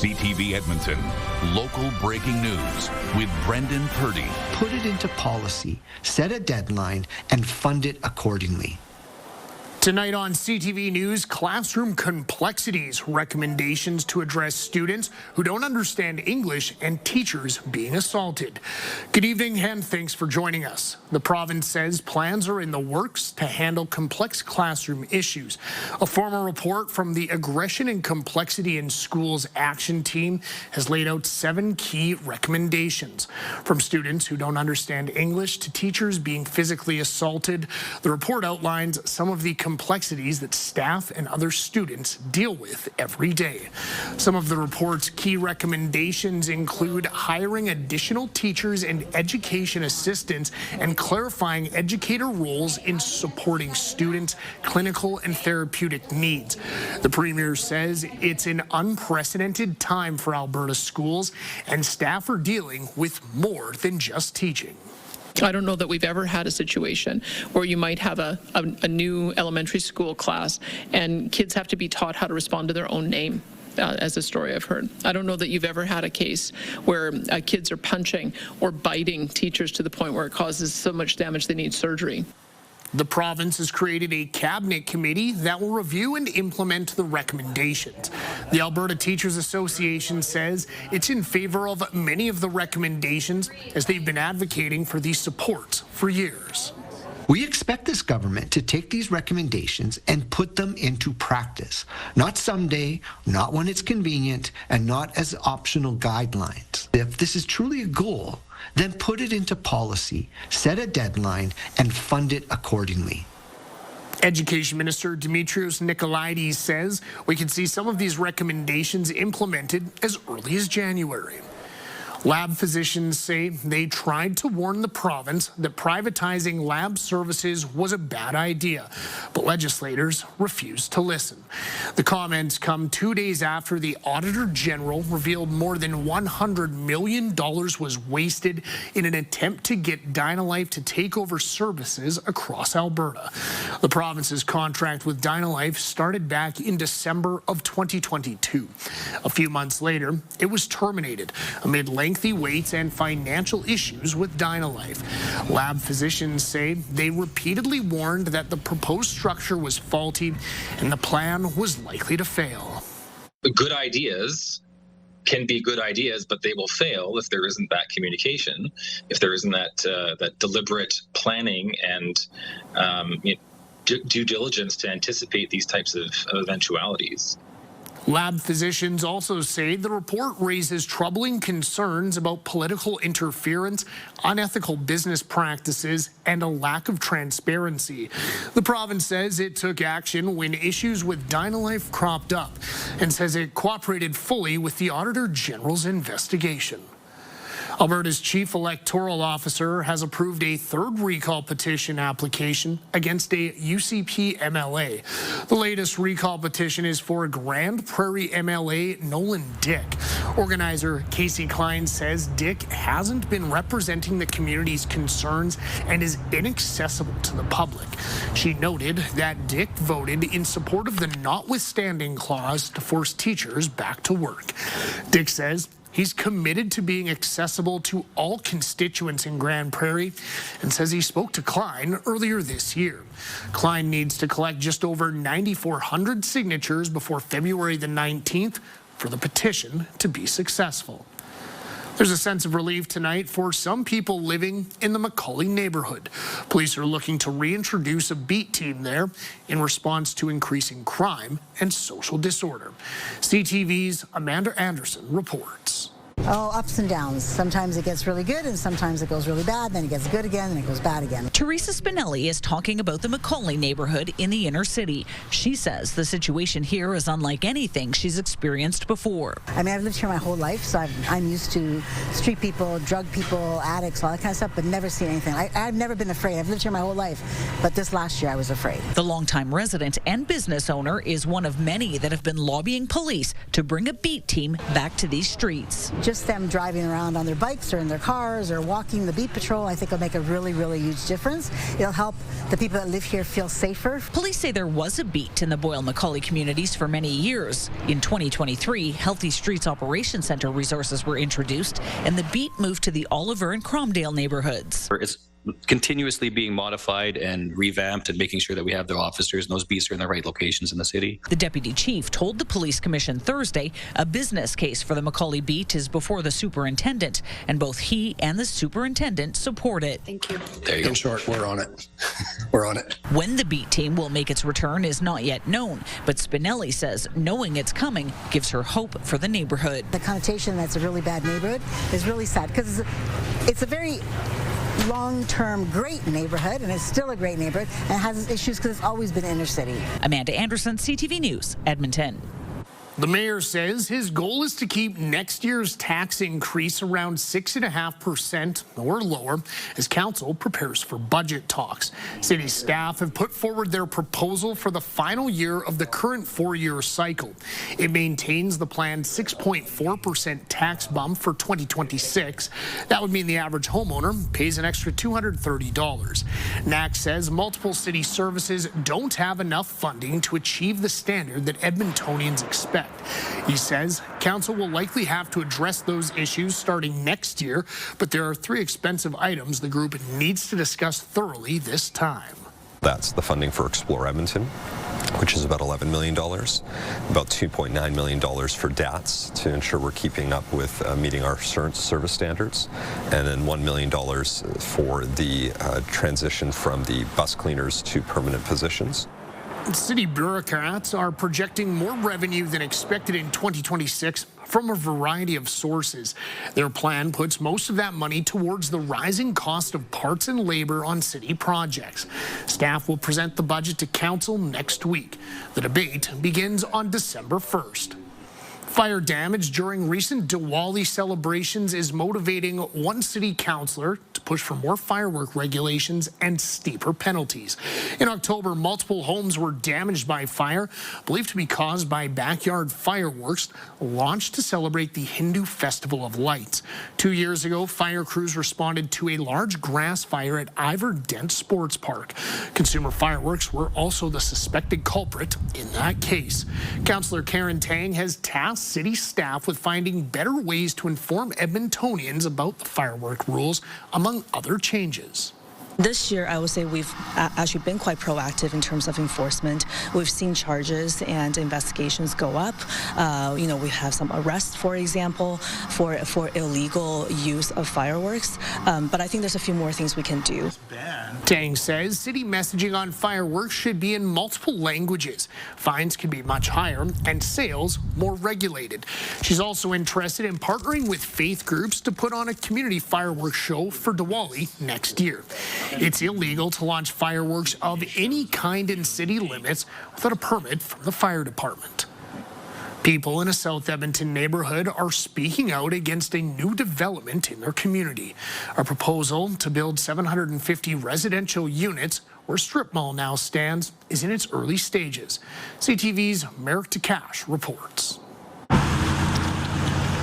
CTV Edmonton, local breaking news with Brendan Purdy. Put it into policy, set a deadline, and fund it accordingly. Tonight on CTV News, classroom complexities, recommendations to address students who don't understand English, and teachers being assaulted. Good evening and thanks for joining us. The province says plans are in the works to handle complex classroom issues. A formal report from the Aggression and Complexity in Schools Action Team has laid out 7 key recommendations. From students who don't understand English to teachers being physically assaulted, the report outlines some of the complexities that staff and other students deal with every day. Some of the report's key recommendations include hiring additional teachers and education assistants and clarifying educator roles in supporting students' clinical and therapeutic needs. The Premier says it's an unprecedented time for Alberta schools, and staff are dealing with more than just teaching. I don't know that we've ever had a situation where you might have a new elementary school class and kids have to be taught how to respond to their own name. As a story I've heard. I don't know that you've ever had a case where kids are punching or biting teachers to the point where it causes so much damage they need surgery. The province has created a cabinet committee that will review and implement the recommendations. The Alberta Teachers Association says it's in favor of many of the recommendations as they've been advocating for these supports for years. We expect this government to take these recommendations and put them into practice. Not someday, not when it's convenient, and not as optional guidelines. If this is truly a goal, then put it into policy, set a deadline, and fund it accordingly. Education Minister Dimitrios Nicolaides says we can see some of these recommendations implemented as early as January. Lab physicians say they tried to warn the province that privatizing lab services was a bad idea, but legislators refused to listen. The comments come 2 days after the Auditor General revealed more than $100 million was wasted in an attempt to get DynaLIFE to take over services across Alberta. The province's contract with DynaLIFE started back in December of 2022. A few months later, it was terminated amid lengthy waits and financial issues with DynaLIFE. Lab physicians say they repeatedly warned that the proposed structure was faulty and the plan was likely to fail. Good ideas can be good ideas, but they will fail if there isn't that communication, if there isn't that deliberate planning and due diligence to anticipate these types of eventualities. Lab physicians also say the report raises troubling concerns about political interference, unethical business practices, and a lack of transparency. The province says it took action when issues with DynaLIFE cropped up and says it cooperated fully with the Auditor General's investigation. Alberta's chief electoral officer has approved a 3rd recall petition application against a UCP MLA. The latest recall petition is for Grand Prairie MLA Nolan Dick. Organizer Casey Klein says Dick hasn't been representing the community's concerns and is inaccessible to the public. She noted that Dick voted in support of the notwithstanding clause to force teachers back to work. Dick says he's committed to being accessible to all constituents in Grand Prairie and says he spoke to Klein earlier this year. Klein needs to collect just over 9,400 signatures before February the 19th for the petition to be successful. There's a sense of relief tonight for some people living in the McCauley neighborhood. Police are looking to reintroduce a beat team there in response to increasing crime and social disorder. CTV's Amanda Anderson reports. Oh, ups and downs. Sometimes it gets really good and sometimes it goes really bad, then it gets good again and it goes bad again. Teresa Spinelli is talking about the McCauley neighborhood in the inner city. She says the situation here is unlike anything she's experienced before. I mean, I've lived here my whole life, so I'm used to street people, drug people, addicts, all that kind of stuff, but never seen anything. I've never been afraid. I've lived here my whole life, but this last year I was afraid. The longtime resident and business owner is one of many that have been lobbying police to bring a beat team back to these streets. just them driving around on their bikes or in their cars or walking the beat patrol, I think will make a really, really huge difference. It'll help the people that live here feel safer. Police say there was a beat in the Boyle-McCauley communities for many years. In 2023, Healthy Streets Operations Center resources were introduced, and the beat moved to the Oliver and Cromdale neighborhoods. It's continuously being modified and revamped and making sure that we have the officers and those beats are in the right locations in the city. The deputy chief told the police commission Thursday a business case for the McCauley beat is before the superintendent, and both he and the superintendent support it. Thank you. There you go. In short, we're on it. We're on it. When the beat team will make its return is not yet known, but Spinelli says knowing it's coming gives her hope for the neighborhood. The connotation that's a really bad neighborhood is really sad because it's a very long-term great neighborhood, and it's still a great neighborhood, and it has issues because it's always been inner city. Amanda Anderson, CTV News, Edmonton. The mayor says his goal is to keep next year's tax increase around 6.5% or lower as council prepares for budget talks. City staff have put forward their proposal for the final year of the current 4-year cycle. It maintains the planned 6.4% tax bump for 2026. That would mean the average homeowner pays an extra $230. NAC says multiple city services don't have enough funding to achieve the standard that Edmontonians expect. He says council will likely have to address those issues starting next year, but there are 3 expensive items the group needs to discuss thoroughly this time. That's the funding for Explore Edmonton, which is about $11 million, about $2.9 million for DATS to ensure we're keeping up with meeting our service standards, and then $1 million for the transition from the bus cleaners to permanent positions. City bureaucrats are projecting more revenue than expected in 2026 from a variety of sources. Their plan puts most of that money towards the rising cost of parts and labor on city projects. Staff will present the budget to council next week. The debate begins on December 1st. Fire damage during recent Diwali celebrations is motivating one city councillor to push for more firework regulations and steeper penalties. In October, multiple homes were damaged by fire, believed to be caused by backyard fireworks launched to celebrate the Hindu Festival of Lights. 2 years ago, fire crews responded to a large grass fire at Ivor Dent Sports Park. Consumer Fireworks were also the suspected culprit in that case. Councillor Karen Tang has tasked city staff with finding better ways to inform Edmontonians about the firework rules, among other changes. This year, I would say we've actually been quite proactive in terms of enforcement. We've seen charges and investigations go up. We have some arrests, for example, for illegal use of fireworks. But I think there's a few more things we can do. Tang says city messaging on fireworks should be in multiple languages. Fines can be much higher and sales more regulated. She's also interested in partnering with faith groups to put on a community fireworks show for Diwali next year. It's illegal to launch fireworks of any kind in city limits without a permit from the fire department. People in a South Edmonton neighborhood are speaking out against a new development in their community. A proposal to build 750 residential units where a strip mall now stands is in its early stages. CTV's Merrick Takash reports.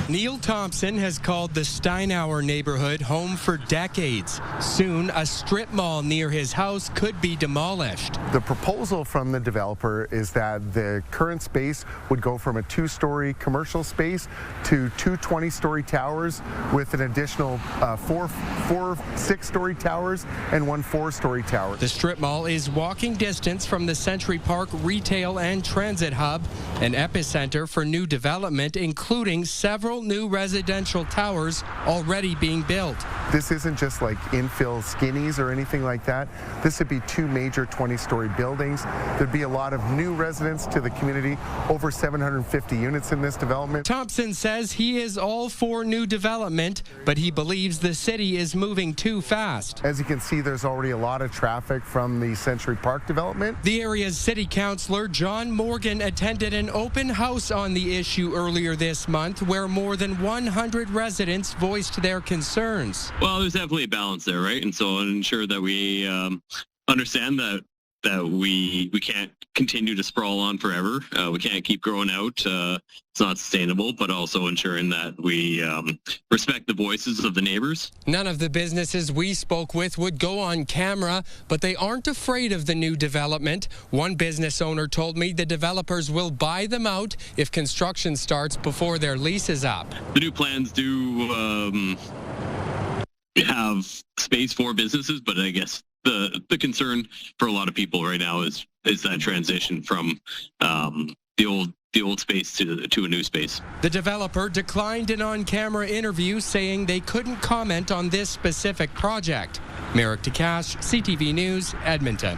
Neil Thompson has called the Steinauer neighborhood home for decades. Soon, a strip mall near his house could be demolished. The proposal from the developer is that the current space would go from a 2-story commercial space to 2 20-story towers with an additional 4 6-story towers and 1 4-story tower. The strip mall is walking distance from the Century Park retail and transit hub, an epicenter for new development, including several new residential towers already being built. This isn't just like infill skinnies or anything like that. This would be 2 major 20-story buildings. There'd be a lot of new residents to the community, over 750 units in this development. Thompson says he is all for new development, but he believes the city is moving too fast. As you can see, there's already a lot of traffic from the Century Park development. The area's city councillor John Morgan attended an open house on the issue earlier this month where more than 100 residents voiced their concerns. Well, there's definitely a balance there, right? And so ensure that we understand that that we can't continue to sprawl on forever. We can't keep growing out. It's not sustainable, but also ensuring that we respect the voices of the neighbors. None of the businesses we spoke with would go on camera, but they aren't afraid of the new development. One business owner told me the developers will buy them out if construction starts before their lease is up. The new plans do have space for businesses, but I guess the concern for a lot of people right now is that transition from the old space to a new space. The developer declined an on-camera interview, saying they couldn't comment on this specific project. Merrick DeCash, CTV News, Edmonton.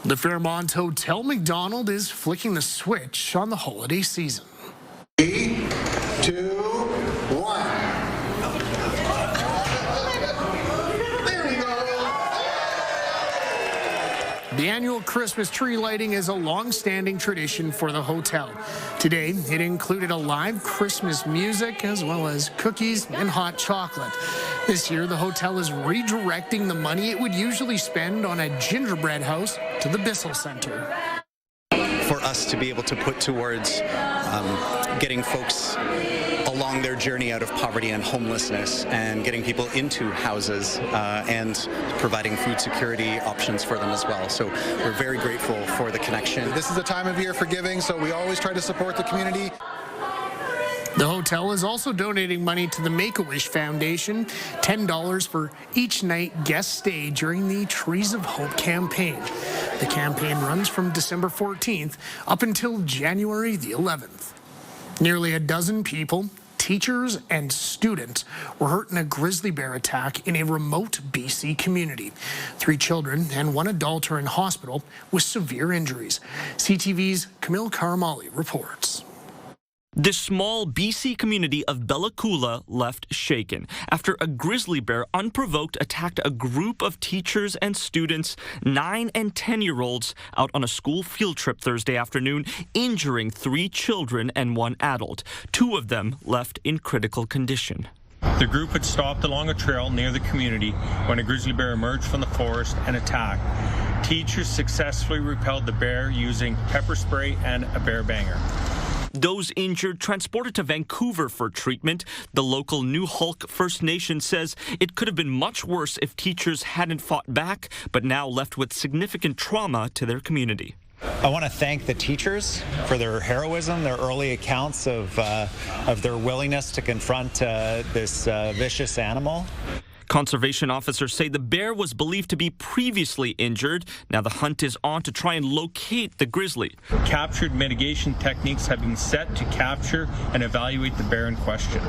The Fairmont Hotel McDonald is flicking the switch on the holiday season. 3, 2, 1. The annual Christmas tree lighting is a long-standing tradition for the hotel. Today, it included a live Christmas music as well as cookies and hot chocolate. This year, the hotel is redirecting the money it would usually spend on a gingerbread house to the Bissell Center. For us to be able to put towards getting folks along their journey out of poverty and homelessness and getting people into houses and providing food security options for them as well. So we're very grateful for the connection. This is a time of year for giving, so we always try to support the community. The hotel is also donating money to the Make-A-Wish Foundation, $10 for each night guests stay during the Trees of Hope campaign. The campaign runs from December 14th up until January the 11th. Nearly a dozen people, teachers and students, were hurt in a grizzly bear attack in a remote BC community. 3 children and 1 adult are in hospital with severe injuries. CTV's Camille Karamali reports. This small BC community of Bella Coola left shaken after a grizzly bear unprovoked attacked a group of teachers and students, 9 and 10-year-olds, out on a school field trip Thursday afternoon, injuring 3 children and 1 adult. 2 of them left in critical condition. The group had stopped along a trail near the community when a grizzly bear emerged from the forest and attacked. Teachers successfully repelled the bear using pepper spray and a bear banger. Those injured transported to Vancouver for treatment. The local New Hulk First Nation says it could have been much worse if teachers hadn't fought back, but now left with significant trauma to their community. I want to thank the teachers for their heroism, their early accounts of their willingness to confront this vicious animal. Conservation officers say the bear was believed to be previously injured. Now the hunt is on to try and locate the grizzly. Captured mitigation techniques have been set to capture and evaluate the bear in question.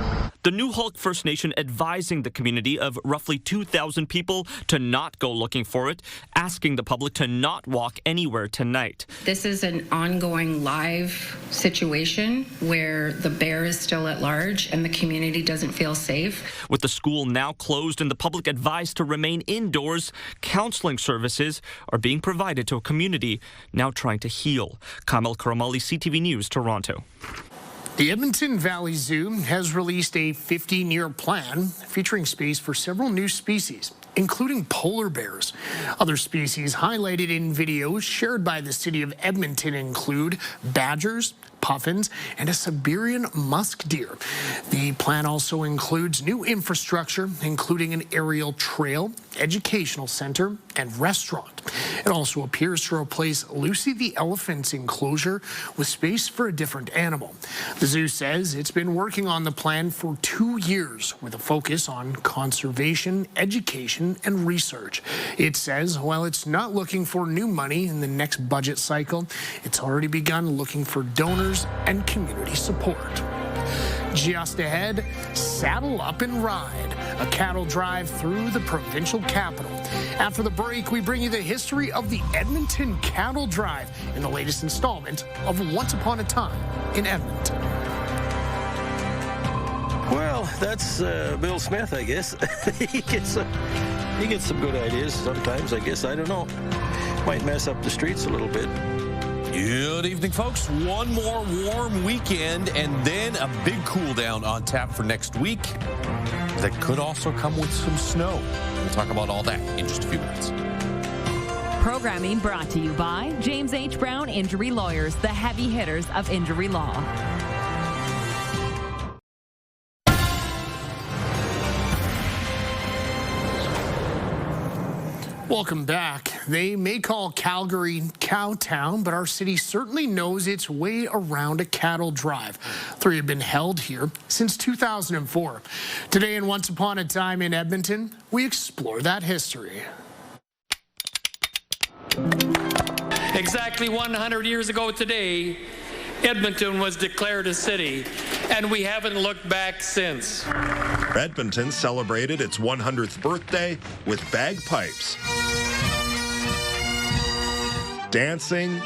The New Hulk First Nation advising the community of roughly 2,000 people to not go looking for it, asking the public to not walk anywhere tonight. This is an ongoing live situation where the bear is still at large and the community doesn't feel safe. With the school now closed and the public advised to remain indoors, counseling services are being provided to a community now trying to heal. Kamil Karamali, CTV News, Toronto. The Edmonton Valley Zoo has released a 15-year plan featuring space for several new species, including polar bears. Other species highlighted in videos shared by the city of Edmonton include badgers, puffins, and a Siberian musk deer. The plan also includes new infrastructure, including an aerial trail, educational center, and restaurant. It also appears to replace Lucy the elephant's enclosure with space for a different animal. The zoo says it's been working on the plan for 2 years with a focus on conservation, education, and research. It says while it's not looking for new money in the next budget cycle, it's already begun looking for donors and community support. Just ahead, saddle up and ride, a cattle drive through the provincial capital. After the break, we bring you the history of the Edmonton Cattle Drive in the latest installment of Once Upon a Time in Edmonton. Well, that's Bill Smith, I guess. he gets some good ideas sometimes, I guess. I don't know. Might mess up the streets a little bit. Good evening, folks. One more warm weekend and then a big cool down on tap for next week. That could also come with some snow. We'll talk about all that in just a few minutes. Programming brought to you by James H. Brown Injury Lawyers, the heavy hitters of injury law. Welcome back. They may call Calgary Cowtown, but our city certainly knows its way around a cattle drive. 3 have been held here since 2004. Today in Once Upon a Time in Edmonton, we explore that history. Exactly 100 years ago today, Edmonton was declared a city, and we haven't looked back since. Edmonton celebrated its 100th birthday with bagpipes, dancing,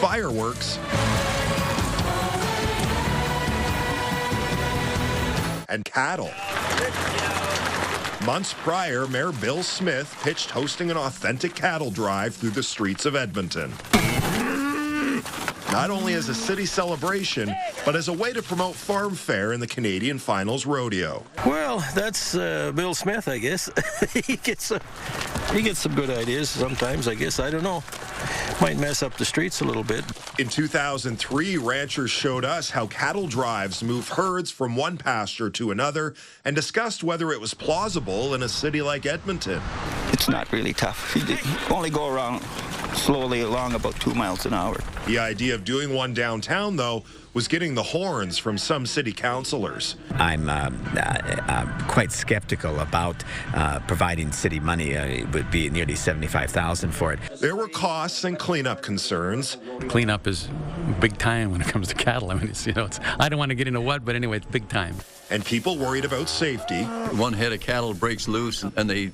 fireworks, and cattle. Months prior, Mayor Bill Smith pitched hosting an authentic cattle drive through the streets of Edmonton. Not only as a city celebration, but as a way to promote farm fare in the Canadian Finals Rodeo. Well, that's Bill Smith, I guess. He gets some good ideas sometimes, I guess. I don't know. Might mess up the streets a little bit. In 2003, ranchers showed us how cattle drives move herds from one pasture to another and discussed whether it was plausible in a city like Edmonton. It's not really tough. You only go around slowly along about 2 miles an hour. The idea of doing one downtown, though, was getting the horns from some city councilors. I'm quite skeptical about providing city money. It would be nearly $75,000 for it. There were costs and cleanup concerns. Cleanup is big time when it comes to cattle. I mean, I don't want to get into what, but anyway, it's big time. And people worried about safety. One head of cattle breaks loose and they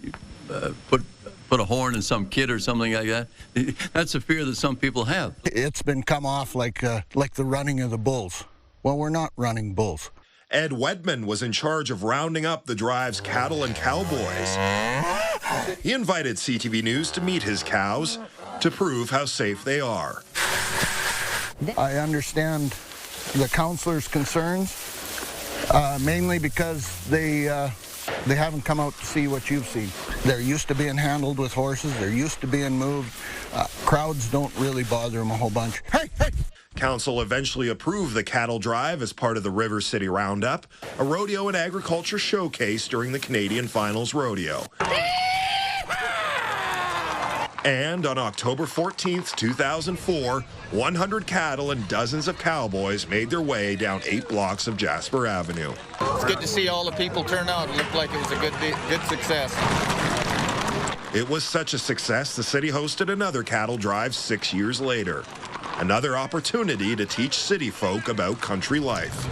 put a horn in some kid or something like that. That's a fear that some people have. It's been come off like the running of the bulls. Well, we're not running bulls. Ed Wedman was in charge of rounding up the drive's cattle and cowboys. He invited CTV News to meet his cows to prove how safe they are. I understand the councillors' concerns, mainly because they haven't come out to see what you've seen. They're used to being handled with horses. They're used to being moved. Crowds don't really bother them a whole bunch. Hey, hey! Council eventually approved the cattle drive as part of the River City Roundup, a rodeo and agriculture showcase during the Canadian Finals Rodeo. And on October 14th, 2004, 100 cattle and dozens of cowboys made their way down 8 blocks of Jasper Avenue. It's good to see all the people turn out. It looked like it was a good success. It was such a success, the city hosted another cattle drive 6 years later. Another opportunity to teach city folk about country life.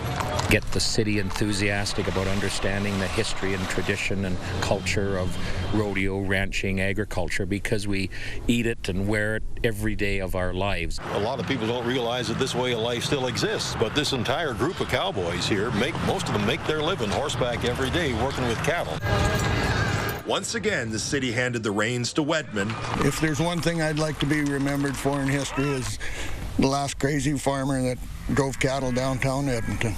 Get the city enthusiastic about understanding the history and tradition and culture of rodeo, ranching, agriculture, because we eat it and wear it every day of our lives. A lot of people don't realize that this way of life still exists, but this entire group of cowboys here, most of them make their living horseback every day working with cattle. Once again, the city handed the reins to Wedman. If there's one thing I'd like to be remembered for in history is the last crazy farmer that drove cattle downtown Edmonton.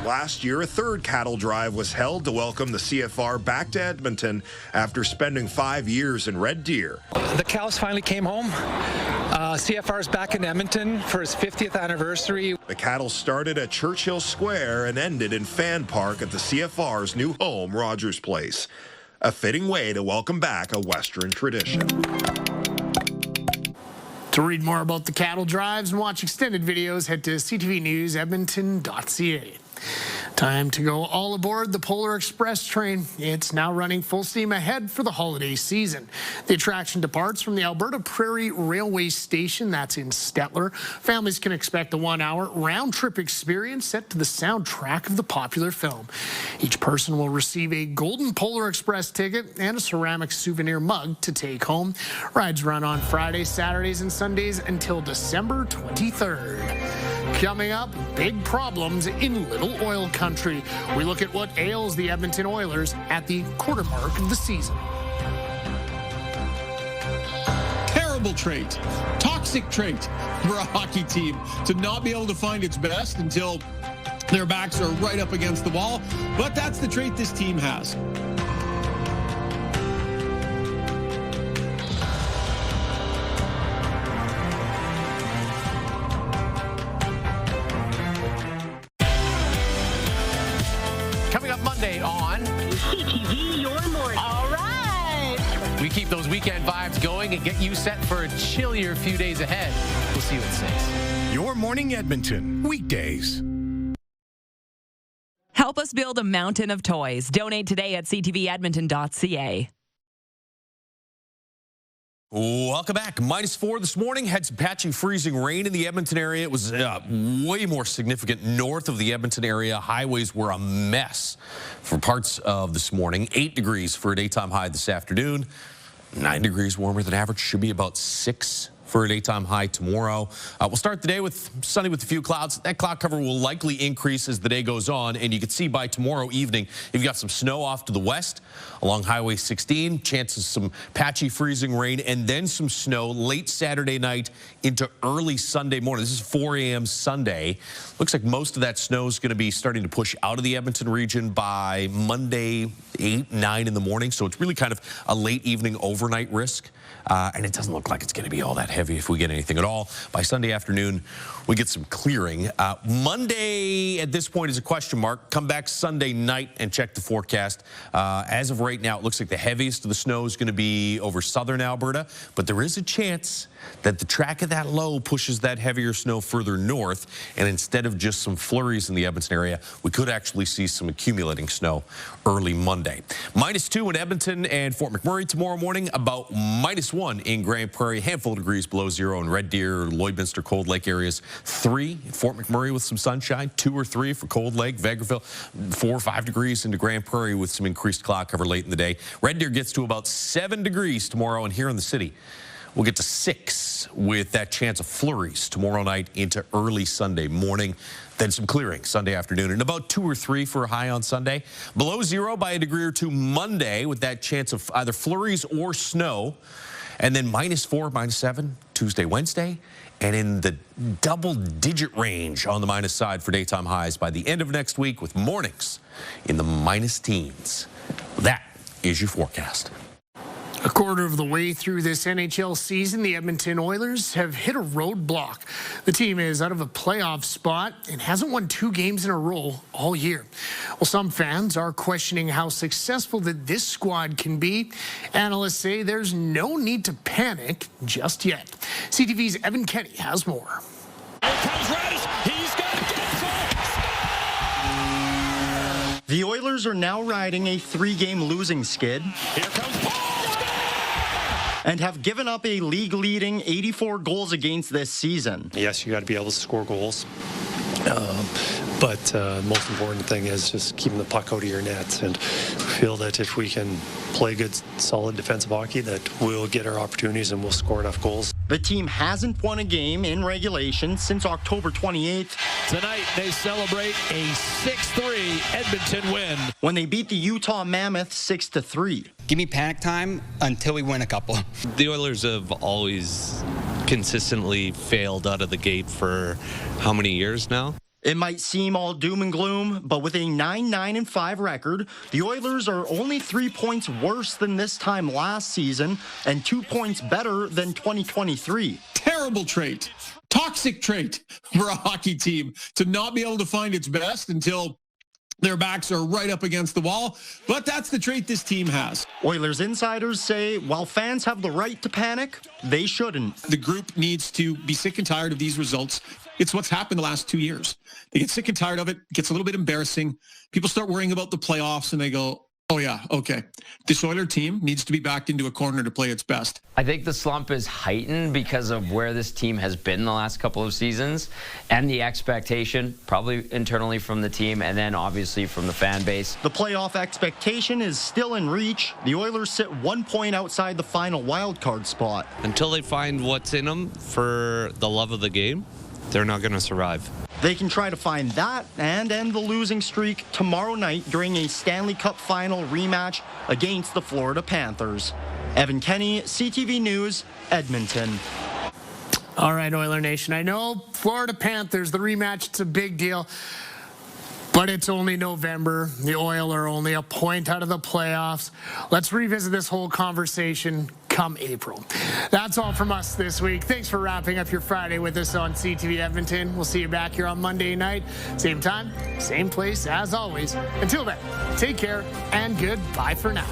Last year, a third cattle drive was held to welcome the CFR back to Edmonton after spending 5 years in Red Deer. The cows finally came home. CFR's back in Edmonton for his 50th anniversary. The cattle started at Churchill Square and ended in Fan Park at the CFR's new home, Rogers Place. A fitting way to welcome back a Western tradition. To read more about the cattle drives and watch extended videos, head to ctvnewsedmonton.ca. Time to go all aboard the Polar Express train. It's now running full steam ahead for the holiday season. The attraction departs from the Alberta Prairie Railway Station, that's in Stettler. Families can expect a 1-hour round-trip experience set to the soundtrack of the popular film. Each person will receive a golden Polar Express ticket and a ceramic souvenir mug to take home. Rides run on Fridays, Saturdays, and Sundays until December 23rd. Coming up, big problems in Little Oil Country. We look at what ails the Edmonton Oilers at the quarter mark of the season. Terrible trait, toxic trait for a hockey team to not be able to find its best until their backs are right up against the wall. But that's the trait this team has. get you set for a chillier few days ahead. We'll see you at 6. Your Morning Edmonton, weekdays. Help us build a mountain of toys. Donate today at ctvedmonton.ca. Welcome back. -4 this morning. Had some patchy freezing rain in the Edmonton area. It was way more significant north of the Edmonton area. Highways were a mess for parts of this morning. 8 degrees for a daytime high this afternoon. 9 degrees warmer than average. Should be about 6 for a daytime high tomorrow. We'll start the day with sunny with a few clouds. That cloud cover will likely increase as the day goes on, and you can see by tomorrow evening you've got some snow off to the west along Highway 16, chances some patchy freezing rain, and then some snow late Saturday night into early Sunday morning. This is 4 a.m. Sunday. Looks like most of that snow is going to be starting to push out of the Edmonton region by Monday 8, 9 in the morning, so it's really kind of a late evening overnight risk. And it doesn't look like it's going to be all that heavy if we get anything at all. By Sunday afternoon, we get some clearing. Monday, at this point, is a question mark. Come back Sunday night and check the forecast. As of right now, it looks like the heaviest of the snow is going to be over southern Alberta, but there is a chance that the track of that low pushes that heavier snow further north, and instead of just some flurries in the Edmonton area, we could actually see some accumulating snow early Monday. -2 in Edmonton and Fort McMurray tomorrow morning, about -1 in Grand Prairie, handful of degrees below zero in Red Deer, Lloydminster, Cold Lake areas. 3 in Fort McMurray with some sunshine, 2 or 3 for Cold Lake, Vegreville, 4 or 5 degrees into Grand Prairie with some increased cloud cover late in the day. Red Deer gets to about 7 degrees tomorrow, and here in the city, we'll get to 6 with that chance of flurries tomorrow night into early Sunday morning. Then some clearing Sunday afternoon, and about 2 or 3 for a high on Sunday. Below zero by a degree or 2 Monday with that chance of either flurries or snow. And then -4, -7 Tuesday, Wednesday. And in the double-digit range on the minus side for daytime highs by the end of next week, with mornings in the minus teens. That is your forecast. A quarter of the way through this NHL season, the Edmonton Oilers have hit a roadblock. The team is out of a playoff spot and hasn't won 2 games in a row all year. Well, some fans are questioning how successful that this squad can be. Analysts say there's no need to panic just yet. CTV's Evan Kenny has more. Here comes Radish. He's got to get it. The Oilers are now riding a 3-game losing skid. Here comes and have given up a league-leading 84 goals against this season. Yes, you got to be able to score goals. But most important thing is just keeping the puck out of your net. And we feel that if we can play good, solid defensive hockey, that we'll get our opportunities and we'll score enough goals. The team hasn't won a game in regulation since October 28th. Tonight, they celebrate a 6-3 Edmonton win, when they beat the Utah Mammoth 6-3. Give me panic time until we win a couple. The Oilers have always consistently failed out of the gate for how many years now? It might seem all doom and gloom, but with a 9-9-5 record, the Oilers are only 3 points worse than this time last season and 2 points better than 2023. Terrible trait, toxic trait for a hockey team to not be able to find its best until their backs are right up against the wall, but that's the trait this team has. Oilers insiders say while fans have the right to panic, they shouldn't. The group needs to be sick and tired of these results. It's what's happened the last 2 years. They get sick and tired of it. It gets a little bit embarrassing. People start worrying about the playoffs and they go, oh yeah, okay. This Oiler team needs to be backed into a corner to play its best. I think the slump is heightened because of where this team has been the last couple of seasons and the expectation, probably internally from the team and then obviously from the fan base. The playoff expectation is still in reach. The Oilers sit 1 point outside the final wildcard spot. Until they find what's in them for the love of the game, they're not going to survive. They can try to find that and end the losing streak tomorrow night during a Stanley Cup final rematch against the Florida Panthers. Evan Kenny, CTV News, Edmonton. All right, Oiler Nation. I know Florida Panthers, the rematch, it's a big deal. But it's only November. The Oil are only a point out of the playoffs. Let's revisit this whole conversation come April. That's all from us this week. Thanks for wrapping up your Friday with us on CTV Edmonton. We'll see you back here on Monday night. Same time, same place as always. Until then, take care and goodbye for now.